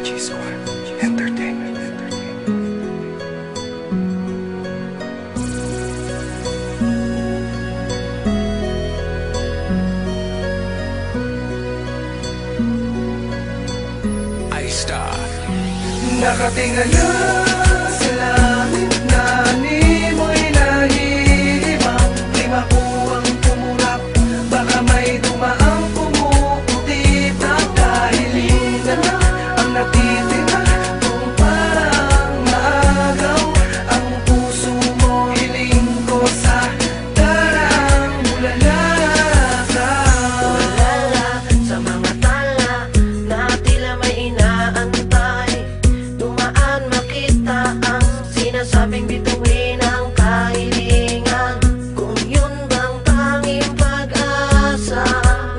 G-Squad Entertainment. I-Star. Nakatingala sa langit na animoy nahihibang. Di makuwang tumulap, baka may dumaang pumuputi na dahil yun na ang natitira. Kung parang maagaw ang puso mo, hiling ko sa darang ulala ka. Ulala sa mga tala na tila may inaantay. Dumaan makita ang sinasabing bituin ang kahilingan. Kung yun bang tanging pag-asa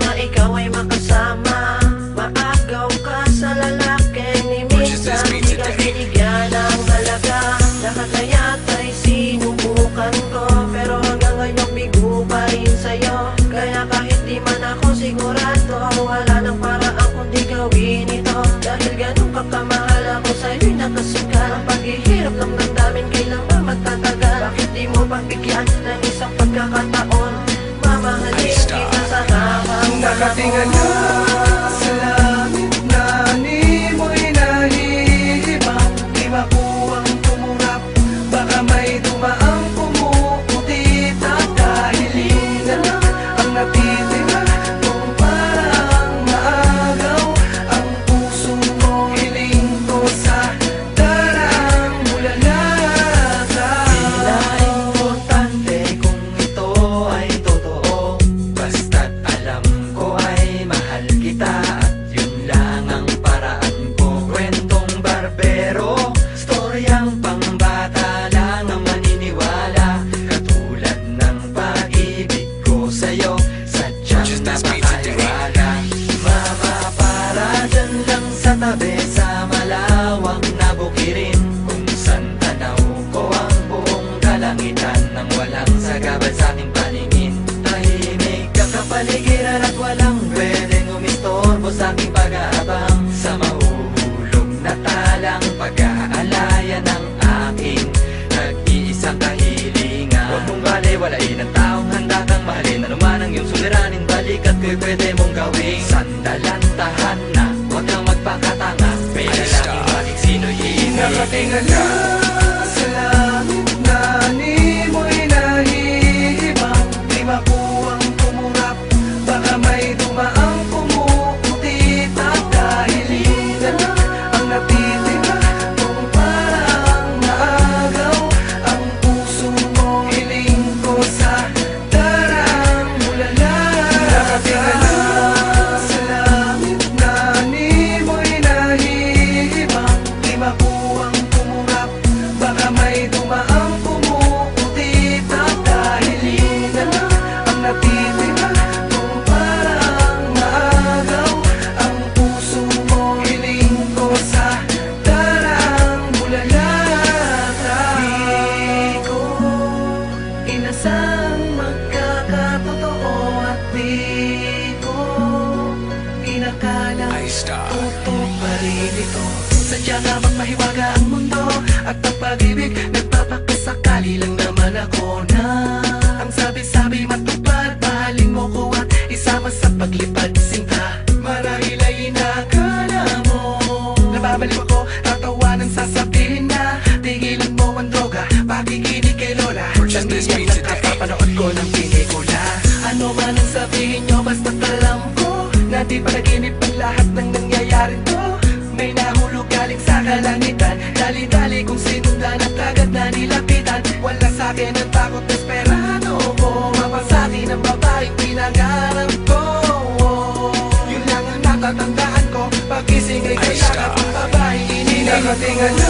na ikaw ay makasama, maagaw ka sa lalaking ni minsan di ka binigyan ng halaga. Nakakaya't ay sinubukan ko, pero hanggang ngayon bigo pa rin sa'yo. Kaya kahit di man ako sigurado, wala nang paraan kundi gawin ito. Dahil ganun kakamahal ako sa'yo'y nakasukat. Ang paghihirap ng damdamin kailan ba magtatagal? Bakit di mo pagbigyan ng isang pagkakataon? Mamahalin kita sa habang Nakatingala sa langit na animoy nahihibang. Di makuwang tumurap, baka may dumaang pumuputi na dahil yun na ang natitira. Kung parang maagaw ang puso mo, hiling ko sa darang ulala ka. Tila importante kung ito ay totoo, basta't alam ko ay mahal kita at yun lang ang paraan ko. Kwentong barbero, storyang pangbata lang ang maniniwala. Katulad ng pag-ibig ko sa'yo, sadyang napakaliwala. Mama, para dyan lang sa tabi sa malawang na bukirin, kung saan tanaw ko ang buong kalangitan nang walang sagabal sa aking paningin. Tahimik ang kapaligiran at walang pwedeng umistorbo sa aking pag-aabang. Sa mahuhulog na talang pag-aalaya ng aking nag-iisang kahilingan. Huwag mong baliwalain ang taong handa kang mahalin. Ano man ang iyong suliranin, balikat ko'y pwede mong gawing sandalan, tahanan. Huwag kang magpakatanga, may lalaki maging sino'y iibig. Nakatingala sa langit na animoy nahihibang. Di makuwang tumurap, baka may dumaang pumuputi na dahil yun na ang natitira. Kung parang maagaw ang puso mo, hiling ko sa darang ulala. Nakatingala sa langit na animoy nahihibang. Di makuwang tumurap, baka may dumaang pumuputi na dahil yun na ang natitira. Kung parang maagaw ang puso mo, hiling ko sa darang ulala ka. Di ko inasang magkakatotoo at di ko inakala I-Star. totoo pa rin ito. Sadya nga bang mahiwaga ang mundo at ang pag-ibig nagpapakasakali lang naman ako na ang sabi-sabi matupad. Mahalin mo ko at isama sa paglipad sinta. Marahil ay inakala mo nababaliw ako, tatawanan sasabihin na tigilan mo ang droga, pakikinig kay Lola. Purchase this Nangingyak beat na today. kapapanood ko ng pelikula. Ano man ang sabihin nyo, basta't alam ko na di panaginip ang lahat ng nangyayari to. May nahulog galing sa kalangitan, dali-dali kung sinundan at agad na nilapitan. Wala sa'kin ang takot, desperado ko mapasakin ang babaeng pinangarap ko. Yun lang ang natatandaan ko, pag-ising ay kaya ka pang babaeng ininig. Nakatingala